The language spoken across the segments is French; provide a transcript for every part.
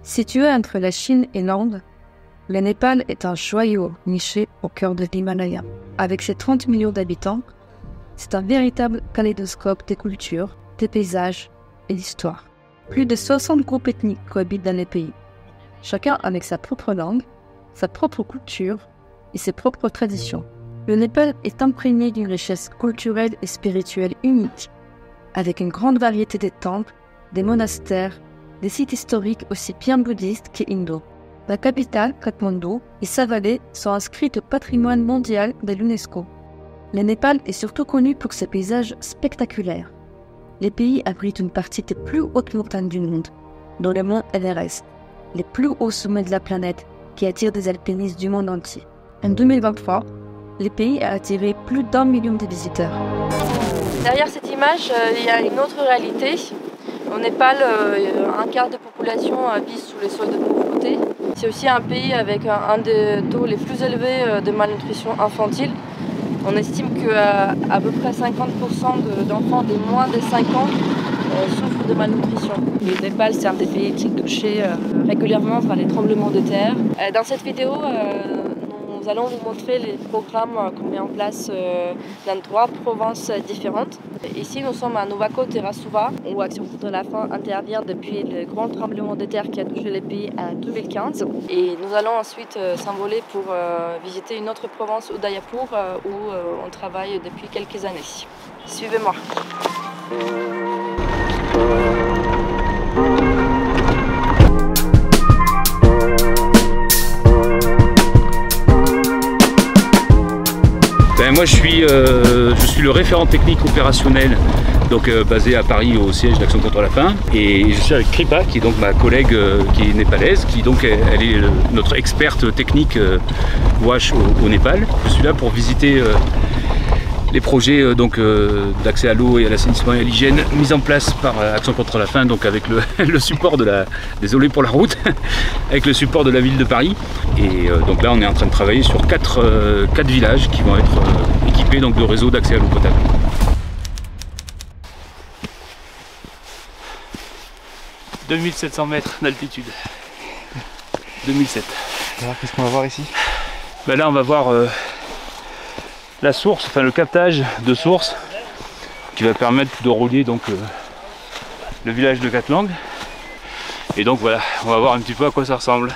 Situé entre la Chine et l'Inde, le Népal est un joyau niché au cœur de l'Himalaya. Avec ses 30 millions d'habitants, c'est un véritable kaléidoscope des cultures, des paysages et d'histoires. Plus de 60 groupes ethniques cohabitent dans le pays, chacun avec sa propre langue, sa propre culture et ses propres traditions. Le Népal est imprégné d'une richesse culturelle et spirituelle unique, avec une grande variété de temples, des monastères, des sites historiques aussi bien bouddhistes qu'hindous. La capitale, Katmandou, et sa vallée sont inscrites au patrimoine mondial de l'UNESCO. Le Népal est surtout connu pour ses paysages spectaculaires. Le pays abrite une partie des plus hautes montagnes du monde, dont le mont Everest, les plus hauts sommets de la planète qui attirent des alpinistes du monde entier. En 2023, le pays a attiré plus d'1 million de visiteurs. Derrière cette image, il y a une autre réalité. Au Népal, un quart de population vit sous les seuils de pauvreté. C'est aussi un pays avec un des taux les plus élevés de malnutrition infantile. On estime qu'à peu près 50% d'enfants de moins de 5 ans souffrent de malnutrition. Le Népal, c'est un des pays qui est touché régulièrement par les tremblements de terre. Dans cette vidéo, nous allons vous montrer les programmes qu'on met en place dans 3 provinces différentes. Ici, nous sommes à Nuwako Terasuva, où Action contre la faim intervient depuis le grand tremblement de terre qui a touché le pays en 2015. Et nous allons ensuite s'envoler pour visiter une autre province, Udaipur, où on travaille depuis quelques années. Suivez-moi. Moi je suis le référent technique opérationnel donc basé à Paris au siège d'Action contre la faim, et je suis avec Kripa qui est donc ma collègue qui est népalaise, qui donc elle est notre experte technique WASH au Népal. Je suis là pour visiter les projets d'accès à l'eau et à l'assainissement et à l'hygiène mis en place par Action contre la faim, donc avec le support de désolé pour la route, avec le support de la ville de Paris. Et donc là on est en train de travailler sur 4 villages qui vont être équipés donc de réseaux d'accès à l'eau potable. « 2700 mètres d'altitude. 2007. Alors qu'est-ce qu'on va voir ici? Ben là on va voir la source, enfin le captage de source qui va permettre de relier donc le village de Katlang. Et donc voilà, on va voir un petit peu à quoi ça ressemble.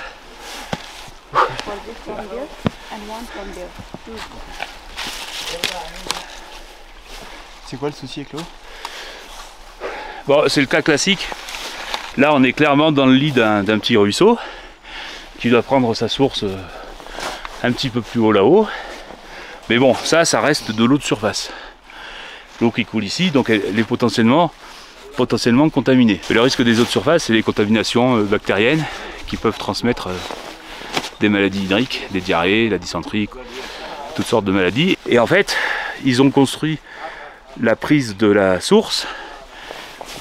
C'est quoi le souci avec l'eau? Bon, c'est le cas classique. Là on est clairement dans le lit d'un petit ruisseau qui doit prendre sa source un petit peu plus haut là-haut. Mais bon, ça reste de l'eau de surface. L'eau qui coule ici, donc elle est potentiellement contaminée. Et le risque des eaux de surface, c'est les contaminations bactériennes qui peuvent transmettre des maladies hydriques, des diarrhées, la dysenterie, toutes sortes de maladies. Et en fait, ils ont construit la prise de la source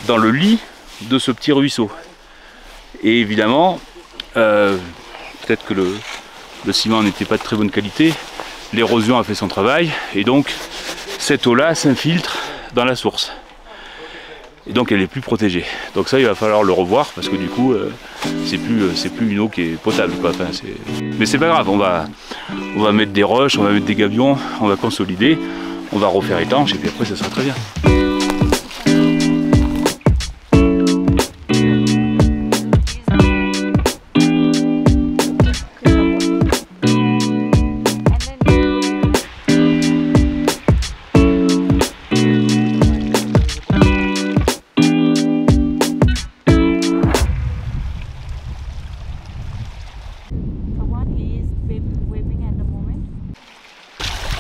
dans le lit de ce petit ruisseau. Et évidemment, peut-être que le ciment n'était pas de très bonne qualité, l'érosion a fait son travail, et donc cette eau-là s'infiltre dans la source. Et donc elle est plus protégée. Donc ça, il va falloir le revoir, parce que du coup, c'est plus une eau qui est potable, quoi. Enfin, mais c'est pas grave, on va mettre des roches, on va mettre des gabions, on va consolider, on va refaire étanche, et puis après ça sera très bien.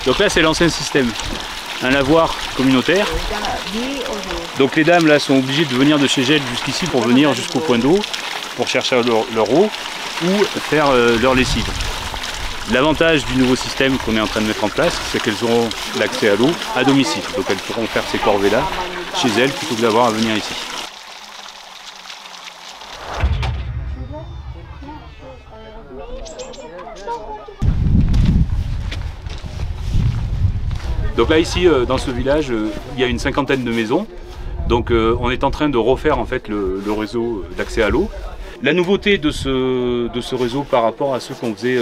Donc là c'est l'ancien système, un lavoir communautaire. Donc les dames là sont obligées de venir de chez elles jusqu'ici pour venir jusqu'au point d'eau, pour chercher leur eau ou faire leur lessive. L'avantage du nouveau système qu'on est en train de mettre en place, c'est qu'elles auront l'accès à l'eau à domicile. Donc elles pourront faire ces corvées là chez elles plutôt que d'avoir à venir ici. Donc là ici dans ce village il y a une 50aine de maisons, donc on est en train de refaire en fait le réseau d'accès à l'eau, La nouveauté de ce réseau par rapport à ceux qu'on faisait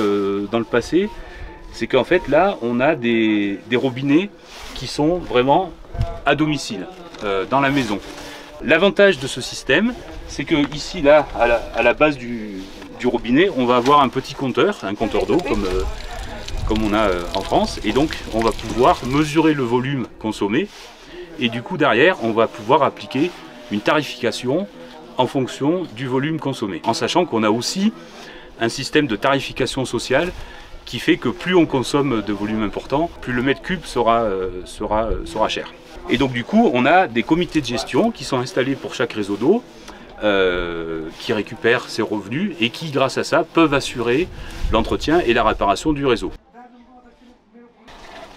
dans le passé, c'est qu'en fait là on a des robinets qui sont vraiment à domicile, dans la maison. L'avantage de ce système, c'est que ici là, à la base du robinet, on va avoir un petit compteur, un compteur d'eau comme on a en France, et donc on va pouvoir mesurer le volume consommé, et du coup derrière on va pouvoir appliquer une tarification en fonction du volume consommé, en sachant qu'on a aussi un système de tarification sociale qui fait que plus on consomme de volume important, plus le mètre cube sera cher. Et donc du coup, on a des comités de gestion qui sont installés pour chaque réseau d'eau, qui récupèrent ces revenus et qui, grâce à ça, peuvent assurer l'entretien et la réparation du réseau.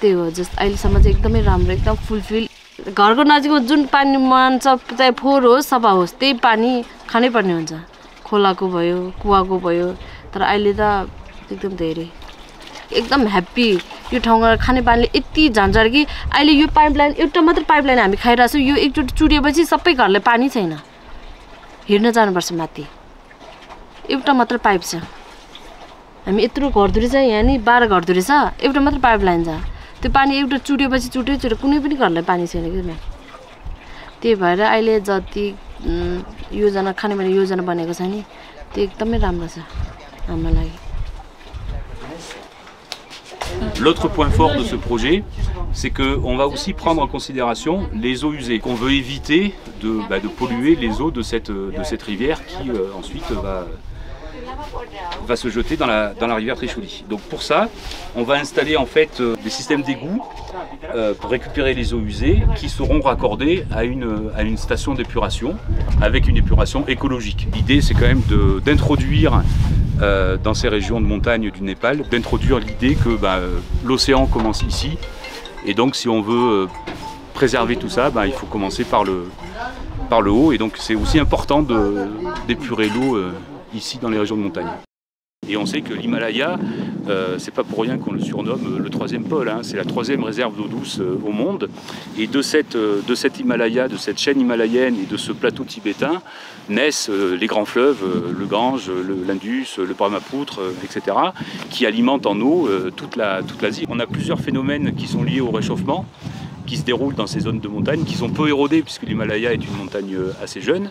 त्यही हो जस्ट अहिलेसम्म चाहिँ एकदमै राम्रो एकदम फुलफिल घरको नजिकको जुन पानी मुहान छ चाहे फोहोर होस् सफा होस् त्यही पानी खानै पर्ने हुन्छ खोलाको भयो कुवाको भयो तर अहिले त एकदम धेरै एकदम ह्याप्पी यो ठाउँमा खाने पानीले यति झन्झट कि अहिले यो पाइपलाइन एउटा मात्र पाइपलाइन हामी खाइरहेको छौँ यो एकचोटि चुडिएपछि सबै घरले पानी छैन हेर्न जानुपर्छ माथि एउटा मात्र पाइप छ हामी यत्रो घरधुरी छ यहाँ नि 12 घरधुरी छ एउटा मात्र पाइपलाइन छ त्यो पानी एउटा चुडिएपछि चुट्यो कुनै पनि घरलाई पानी छैन कि म्याम त्यही भएर अहिले जति योजना खाने पानी योजना बनेको छ नि त्यो एकदमै राम्रो छ हाम्रो लागि. L'autre point fort de ce projet, c'est qu'on va aussi prendre en considération les eaux usées, qu'on veut éviter de polluer les eaux de cette rivière qui ensuite va se jeter dans la rivière Trichouli. Donc pour ça, on va installer en fait des systèmes d'égout pour récupérer les eaux usées qui seront raccordées à une station d'épuration avec une épuration écologique. L'idée c'est quand même d'introduire dans ces régions de montagne du Népal, d'introduire l'idée que l'océan commence ici et donc si on veut préserver tout ça, il faut commencer par le haut et donc c'est aussi important d'épurer l'eau ici dans les régions de montagne. Et on sait que l'Himalaya, c'est pas pour rien qu'on le surnomme le troisième pôle, hein. C'est la troisième réserve d'eau douce au monde. Et de cet Himalaya, de cette chaîne himalayenne et de ce plateau tibétain naissent les grands fleuves, le Gange, l'Indus, le Brahmapoutre, etc., qui alimentent en eau toute l'Asie. On a plusieurs phénomènes qui sont liés au réchauffement, qui se déroulent dans ces zones de montagne, qui sont peu érodées puisque l'Himalaya est une montagne assez jeune.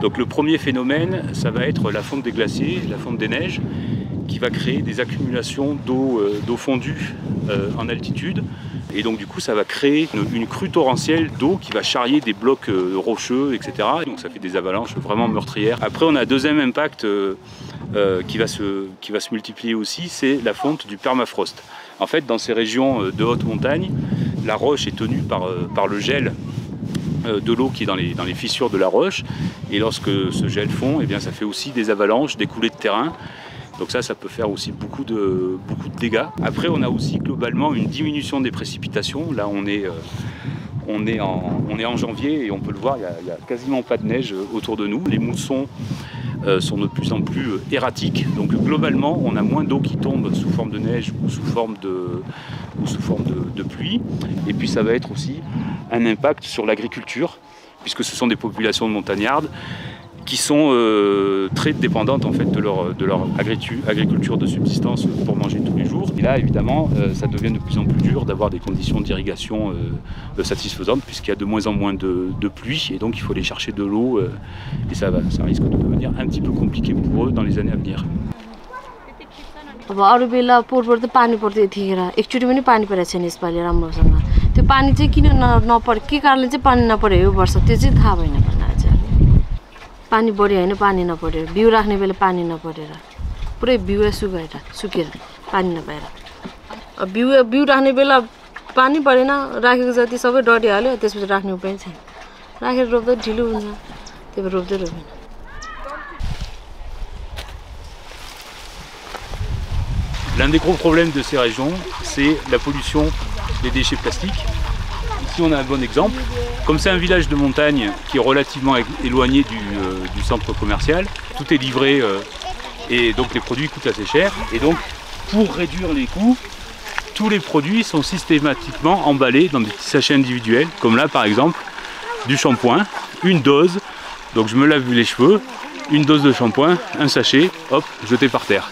Donc le premier phénomène, ça va être la fonte des glaciers, la fonte des neiges, qui va créer des accumulations d'eau fondue en altitude. Et donc du coup, ça va créer une crue torrentielle d'eau qui va charrier des blocs rocheux, etc. Donc ça fait des avalanches vraiment meurtrières. Après, on a un deuxième impact qui va se multiplier aussi, c'est la fonte du permafrost. En fait, dans ces régions de haute montagne, la roche est tenue par le gel de l'eau qui est dans les fissures de la roche, et lorsque ce gel fond, ça fait aussi des avalanches, des coulées de terrain. Donc ça peut faire aussi beaucoup de dégâts. Après, on a aussi globalement une diminution des précipitations. Là, on est en janvier et on peut le voir, il n'y a quasiment pas de neige autour de nous. Les moussons sont de plus en plus erratiques. Donc globalement, on a moins d'eau qui tombe sous forme de neige ou sous forme de pluie. Et puis ça va être aussi un impact sur l'agriculture, puisque ce sont des populations de montagnardes qui sont très dépendantes en fait de leur agriculture de subsistance pour manger tous les jours. Et là, évidemment, ça devient de plus en plus dur d'avoir des conditions d'irrigation satisfaisantes, puisqu'il y a de moins en moins de pluie, et donc il faut aller chercher de l'eau, et ça risque de devenir un petit peu compliqué pour eux dans les années à venir. अब अरु बेला पोहोर त पानी पर्दै थिएन एकचोटि पनि पानी परेको छैन यसपालि राम्रोसँग त्यो पानी चाहिँ किन नपरे के कारणले चाहिँ पानी नपरे यो वर्ष त्यो चाहिँ थाहा भएन भन्दा चाहिँ पानी बढ्यो हैन पानी नपरेर बिउ राख्ने बेला पानी नपरेर पुरै बिउ सुकेर पानी नपाएर अब बिउ राख्ने बेला पानी परेन राखेको जति सबै डढिहाल्यो त्यसपछि राख्ने उपाय छैन राखेर रोप्दा ढिलो हुन्छ त्यही भएर रोप्दै रोप्दैन. L'un des gros problèmes de ces régions, c'est la pollution des déchets plastiques. Ici, on a un bon exemple. Comme c'est un village de montagne qui est relativement éloigné du centre commercial, tout est livré et donc les produits coûtent assez cher. Et donc, pour réduire les coûts, tous les produits sont systématiquement emballés dans des petits sachets individuels, comme là par exemple, du shampoing, une dose. Donc je me lave les cheveux, une dose de shampoing, un sachet, hop, jeté par terre.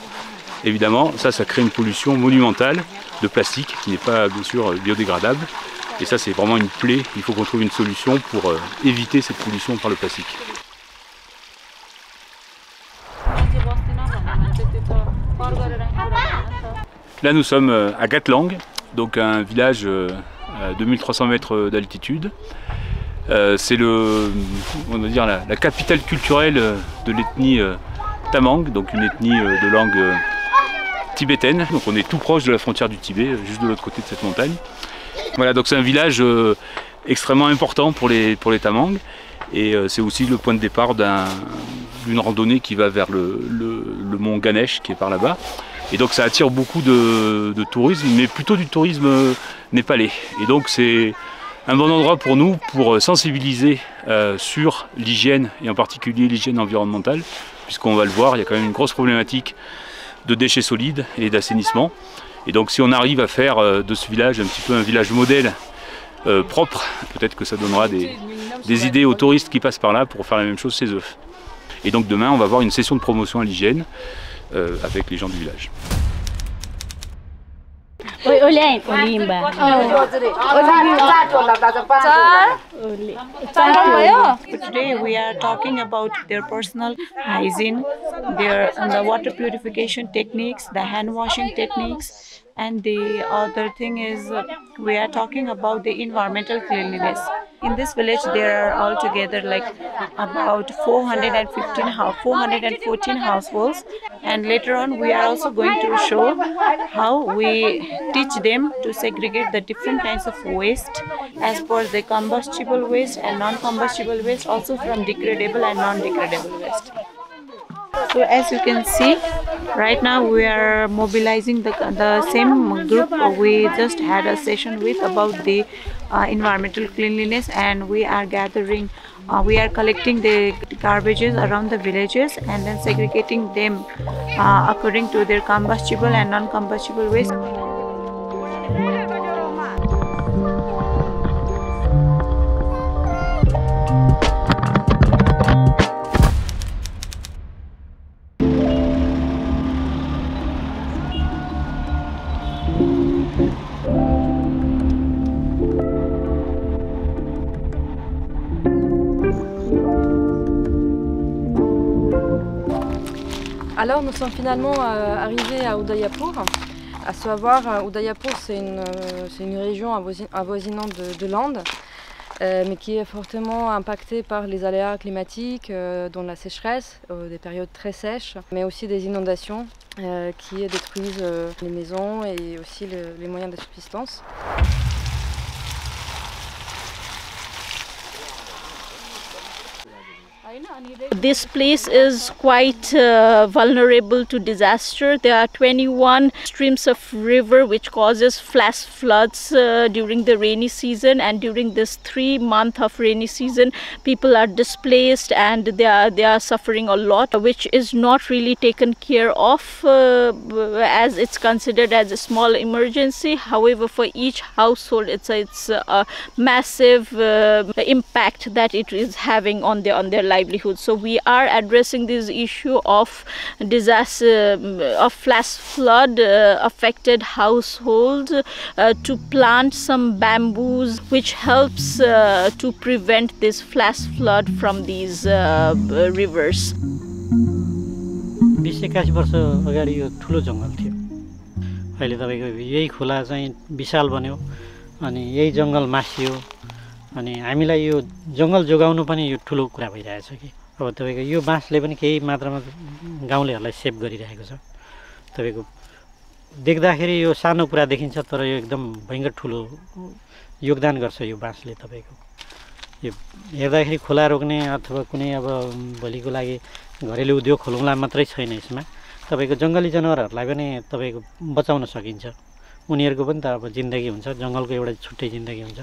Évidemment, ça crée une pollution monumentale de plastique qui n'est pas bien sûr biodégradable. Et ça, c'est vraiment une plaie. Il faut qu'on trouve une solution pour éviter cette pollution par le plastique. Là, nous sommes à Gatlang, donc un village à 2300 mètres d'altitude. C'est on va dire la capitale culturelle de l'ethnie Tamang, donc une ethnie de langue tibétaine. Donc on est tout proche de la frontière du Tibet, juste de l'autre côté de cette montagne. Voilà, donc c'est un village extrêmement important pour les Tamang, et c'est aussi le point de départ d'une randonnée qui va vers le mont Ganesh qui est par là-bas. Et donc ça attire beaucoup de tourisme, mais plutôt du tourisme népalais. Et donc c'est un bon endroit pour nous pour sensibiliser sur l'hygiène, et en particulier l'hygiène environnementale, puisqu'on va le voir, il y a quand même une grosse problématique de déchets solides et d'assainissement. Et donc si on arrive à faire de ce village un petit peu un village modèle propre, peut-être que ça donnera des idées aux touristes qui passent par là pour faire la même chose chez eux. Et donc demain on va avoir une session de promotion à l'hygiène avec les gens du village. Today we are talking about their personal hygiene, the water purification techniques, the hand washing techniques, and the other thing is we are talking about the environmental cleanliness. In this village there are altogether like about 414 households, and later on we are also going to show how we teach them to segregate the different kinds of waste as per the combustible waste and non-combustible waste, also from degradable and non-degradable waste. So as you can see, right now we are mobilizing the same group we just had a session with about the environmental cleanliness, and we are gathering, we are collecting the garbages around the villages and then segregating them according to their combustible and non-combustible waste. Alors nous sommes finalement arrivés à Udaipur. À savoir, Udaipur c'est une région avoisinante de l'Inde, mais qui est fortement impactée par les aléas climatiques, dont la sécheresse, des périodes très sèches, mais aussi des inondations qui détruisent les maisons et aussi les moyens de subsistance. This place is quite vulnerable to disaster. There are 21 streams of river which causes flash floods during the rainy season, and during this 3 month of rainy season people are displaced and they are suffering a lot, which is not really taken care of as it's considered as a small emergency. However, for each household it's a massive impact that it is having on their livelihood. So we are addressing this issue of disaster, of flash flood affected households to plant some bamboos which helps to prevent this flash flood from these rivers. 20-21 वर्ष अगाडि यो ठुलो जंगल थियो। अहिले तपाईको यही खोला चाहिँ विशाल बन्यो अनि यही जंगल मासियो अनि हामीलाई यो जंगल जोगाउनु पनि यो ठुलो कुरा भइरहेछ कि अब तपाईको यो बाँसले पनि केही मात्रामा गाउँलेहरुलाई सेभ गरिरहेको छ। तपाईको देख्दाखेरि यो सानो कुरा देखिन्छ तर यो एकदम भयंकर ठुलो योगदान गर्छ यो बाँसले। तपाईको यो हेर्दाखेरि खोला रोक्ने अथवा कुनै अब भोलिको लागि घरेलु उद्योग खोलौँला मात्रै छैन, यसमा तपाईको जंगली जनावरहरुलाई पनि तपाईको बचाउन सकिन्छ। उनीहरुको पनि त अब जिन्दगी हुन्छ, जंगलको एउटा छुट्टै जिन्दगी हुन्छ।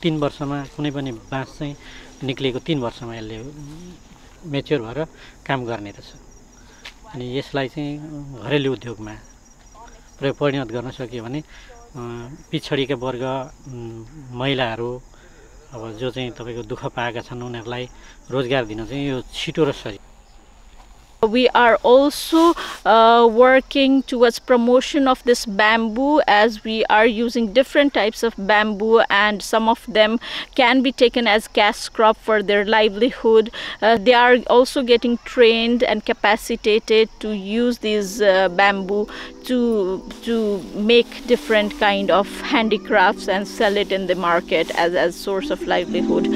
3 वर्षमा कुनै पनि बाँस चाहिँ निक्लेको 3 वर्षमा यसले मेच्योर भएर काम गर्ने रहेछ। अनि यसलाई चाहिँ घरेलु उद्योगमा परिणत गर्न सकियो भने पिछडिएका वर्ग महिलाहरू अब जो चाहिँ तपाईको दुःख पाएका छन् उनीहरुलाई रोजगार दिन चाहिँ यो छिटो र सजिलो। We are also working towards promotion of this bamboo, as we are using different types of bamboo, and some of them can be taken as cash crop for their livelihood. They are also getting trained and capacitated to use these bamboo to make different kind of handicrafts and sell it in the market as source of livelihood.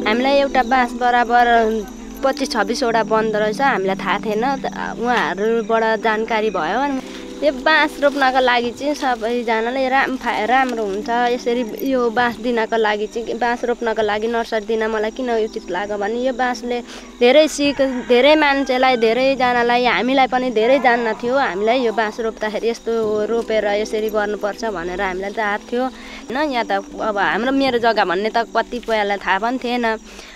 हामीलाई एउटा बाँस बराबर 25-26 वटा बन्द रहेछ, हामीलाई थाहा थिएन, उहाँहरुबाट जानकारी भयो। यो बाँस रोप्नको लागि चाहिँ सबैजनाले राम्रो हुन्छ, यसरी यो बाँस दिनको लागि चाहिँ बाँस रोप्नको लागि नर्सरी दिन मलाई किन उचित लाग्यो भने यो बाँसले धेरै मान्छेलाई, धेरै जनालाई, हामीलाई पनि धेरै जान्न थियो। हामीलाई यो बाँस रोप्दाखेरि यस्तो रोपेर यसरी गर्नुपर्छ भनेर हामीलाई थाहा थियो हैन। यहाँ त अब हाम्रो मेरो जग्गा भन्ने त कतिपयलाई थाहा पनि थिएन।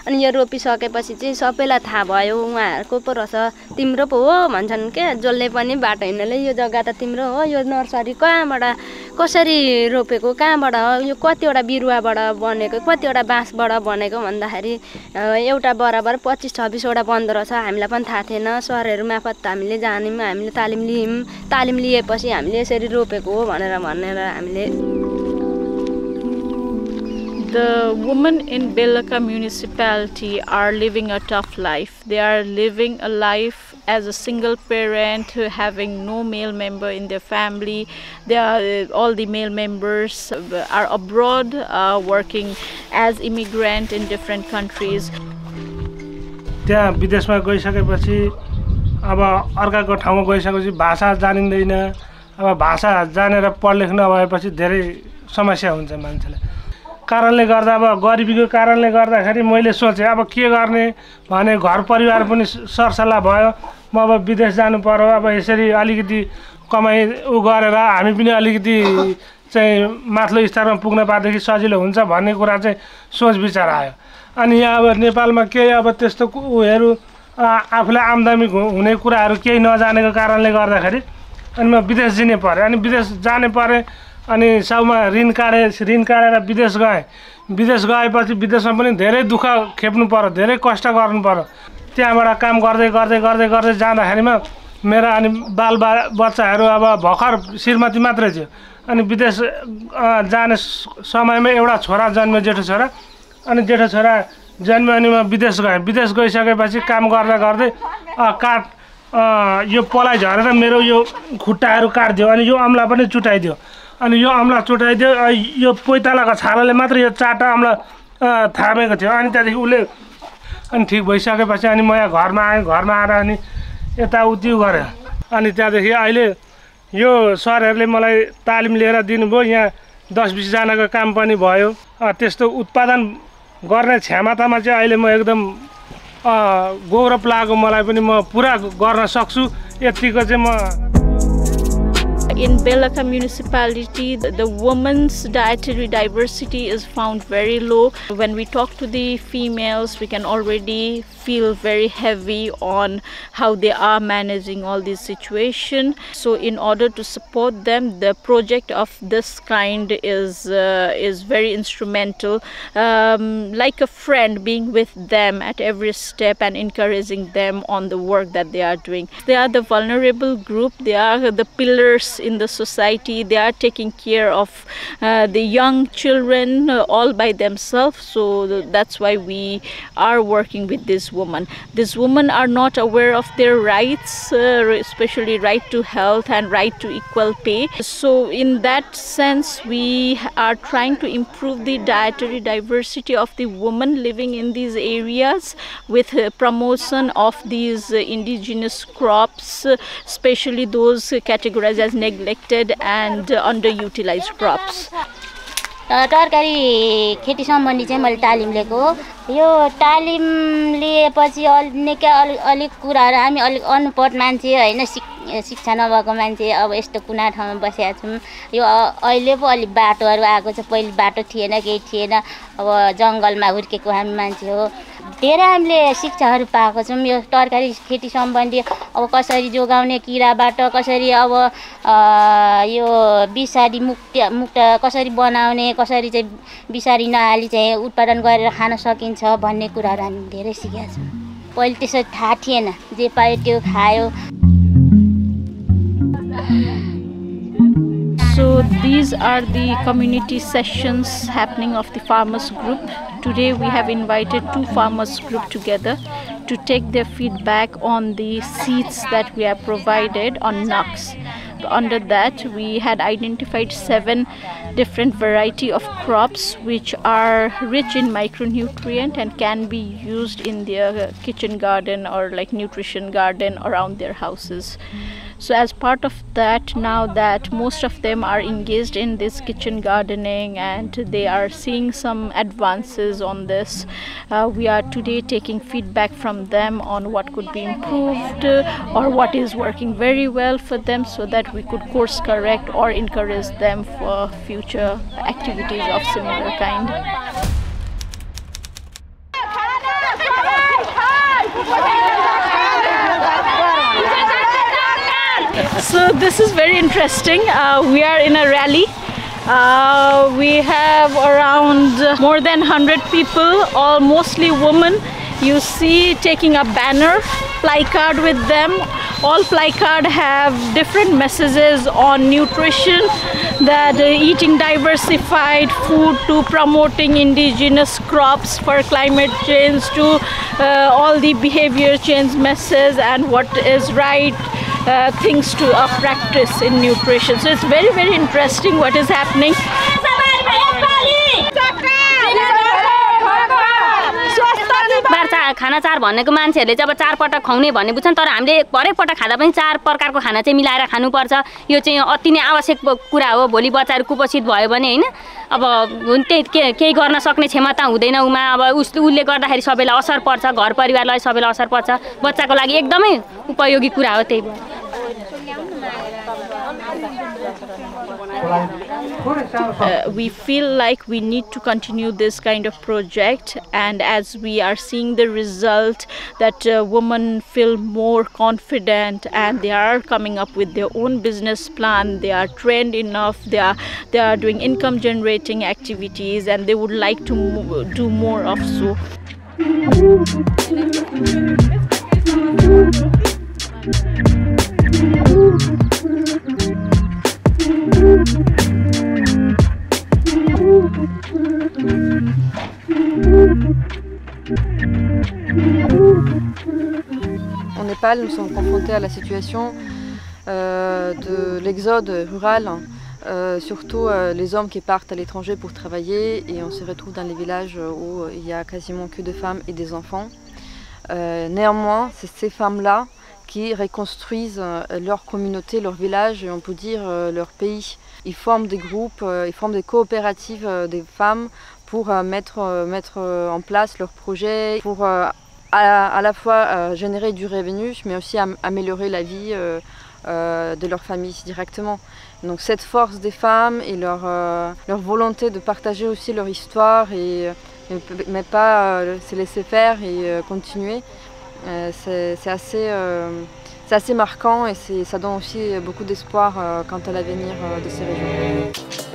अनि यो रोपिसकेपछि चाहिँ सबैलाई थाहा भयो, उहाँहरुको पो रहेछ, तिम्रो पो हो भन्छन् के, जसले पनि बाटो हिँड्नेले यो जग्गा त तिम्रो हो, यो नर्सरी कहाँबाट कसरी रोपेको, कहाँबाट हो, यो कतिवटा बिरुवाबाट बनेको, कतिवटा बाँसबाट बनेको भन्दाखेरि एउटा बराबर 25-26 वटा बन्द रहेछ। हामीलाई पनि थाहा थिएन, सरहरु मार्फत हामीले जान्यौं, हामीले तालिम लिएपछि हामीले यसरी रोपेको हो भनेर हामीले। The women in Belaka municipality are living a tough life. They are living a life as a single parent, having no male member in their family. They are, all the male members are abroad, working as immigrant in different countries. त्यहाँ विदेशमा गइसकेपछि अब अर्काको ठाउँमा गइसकेपछि भाषा जानिँदैन। अब भाषा जानेर पढ लेख्न नभएपछि धेरै समस्या हुन्छ मान्छेलाई। कारणले गर्दा अब गरिबीको कारणले गर्दाखेरि मैले सोचे अब के गर्ने भने घर परिवार पनि सरसल्लाह भयो। म अब विदेश जानु पर्यो, अब यसरी अलिकति कमाई गरेर हामी पनि अलिकति चाहिँ माथिल्लो स्तरमा पुग्न पाएदेखि सजिलो हुन्छ भन्ने कुरा चाहिँ सोच विचार आयो। अनि यहाँ अब नेपालमा केही अब त्यस्तो उहरू आफूलाई आम्दानी हुने कुराहरू केही नजानेको कारणले गर्दाखेरि अनि म विदेश जिने पर्यो। अनि विदेश जाने परे, अनि साउमा ऋण काटेर विदेश गए। विदेश गएपछि विदेशमा पनि धेरै दुःख खेप्नु पर्यो, धेरै कष्ट गर्नु पर्यो। त्यहाँबाट काम गर्दै जाँदाखेरिमा मेरा अनि बाल बच्चाहरू अब भर्खर श्रीमती मात्रै थियो। अनि विदेश जाने समयमा एउटा छोरा जन्म्यो, जेठो छोरा। अनि जेठो छोरा जन्म्यो अनि म विदेश गएँ। विदेश गइसकेपछि काम गर्दै यो पलाई झरेर मेरो यो खुट्टाहरू काट्दियो, अनि यो अम्ला पनि चुटाइदियो। अनि यो अम्ला चुटाइदियो, यो पोइतालाको छालाले मात्र यो 4टा अम्ला थामेको थियो। अनि त्यहाँदेखि उसले अनि ठिक भइसकेपछि अनि म यहाँ घरमा आएँ। घरमा आएर अनि यताउति गरेँ। अनि त्यहाँदेखि अहिले यो सरहरूले मलाई तालिम लिएर दिनुभयो। यहाँ 10-20 जनाको काम पनि भयो। त्यस्तो उत्पादन गर्ने क्षमतामा चाहिँ अहिले म एकदम गौरव लाग्यो मलाई पनि, म पुरा गर्न सक्छु। यतिको चाहिँ म In Belaka municipality, the women's dietary diversity is found very low. When we talk to the females, we can already feel very heavy on how they are managing all these situations. So in order to support them, the project of this kind is very instrumental. Like a friend, being with them at every step and encouraging them on the work that they are doing. They are the vulnerable group. They are the pillars in the society. They are taking care of the young children all by themselves. So that's why we are working with these women. These women are not aware of their rights, especially right to health and right to equal pay. So in that sense, we are trying to improve the dietary diversity of the women living in these areas with promotion of these indigenous crops, especially those categorized as neglected and underutilized crops. तरकारी खेती सम्बन्धी चाहिँ मैले तालिम लिएको। यो तालिम लिएपछि अलिक कुराहरू हामी अलिक अनपढ मान्छे हैन, शिक्षा नभएको मान्छे अब यस्तो कुना ठाउँमा बसेका छौँ। यो अहिले पो अलि बाटोहरू आएको छ, पहिले बाटो थिएन, केही थिएन। अब जङ्गलमा हुर्केको हामी मान्छे हो। धेरै हामीले शिक्षाहरू पाएको छौँ। यो तरकारी खेती सम्बन्धी अब कसरी जोगाउने, किराबाट कसरी अब यो बिसारी मुक्त कसरी बनाउने, कसरी चाहिँ बिसारी नहाली चाहिँ उत्पादन गरेर खान सकिन्छ भन्ने कुराहरू हामी धेरै सिकेका छौँ। पहिले त्यसो थाहा थिएन जे पायो त्यो खायो So these are the community sessions happening of the farmers group. Today we have invited 2 farmers group together to take their feedback on the seeds that we have provided on nuts. Under that we had identified 7 different variety of crops which are rich in micronutrient and can be used in their kitchen garden or like nutrition garden around their houses. So as part of that, now that most of them are engaged in this kitchen gardening and they are seeing some advances on this, we are today taking feedback from them on what could be improved or what is working very well for them so that we could course correct or encourage them for future activities of similar kind. So this is very interesting. We are in a rally. We have around more than 100 people, all mostly women. You see taking a banner, placard with them. All placard have different messages on nutrition, that eating diversified food to promoting indigenous crops for climate change to all the behavior change messages and what is right things to practice in nutrition. So it's very, very interesting what is happening. खाना 4 भनेको मान्छेहरूले जब 4 पटक खुवाउने भन्ने बुझ्छन् तर हामीले हरेक पटक खादा पनि 4 प्रकारको खाना चाहिँ मिलाएर खानुपर्छ यो चाहिँ अति नै आवश्यक कुरा हो भोलि बच्चाहरु कुपोषित भयो भने हैन अब हुन्ते केही गर्न सक्ने क्षमता हुँदैन उमा अब उसले गर्दाखेरि सबैलाई असर पर्छ घर परिवारलाई सबैलाई असर पर्छ बच्चाको लागि एकदमै उपयोगी कुरा हो त्यही We feel like we need to continue this kind of project, and as we are seeing the result that women feel more confident and they are coming up with their own business plan, they are trained enough, they are doing income generating activities and they would like to do more of so. Au Népal, nous sommes confrontés à la situation de l'exode rural, surtout les hommes qui partent à l'étranger pour travailler et on se retrouve dans les villages où il n'y a quasiment que des femmes et des enfants. Néanmoins, c'est ces femmes-là qui reconstruisent leur communauté, leur village et on peut dire leur pays. Ils forment des groupes, ils forment des coopératives des femmes pour mettre en place leurs projets, pour à la fois générer du revenu, mais aussi améliorer la vie de leur famille directement. Donc cette force des femmes et leur volonté de partager aussi leur histoire, mais pas se laisser faire et continuer, c'est assez marquant et ça donne aussi beaucoup d'espoir quant à l'avenir de ces régions.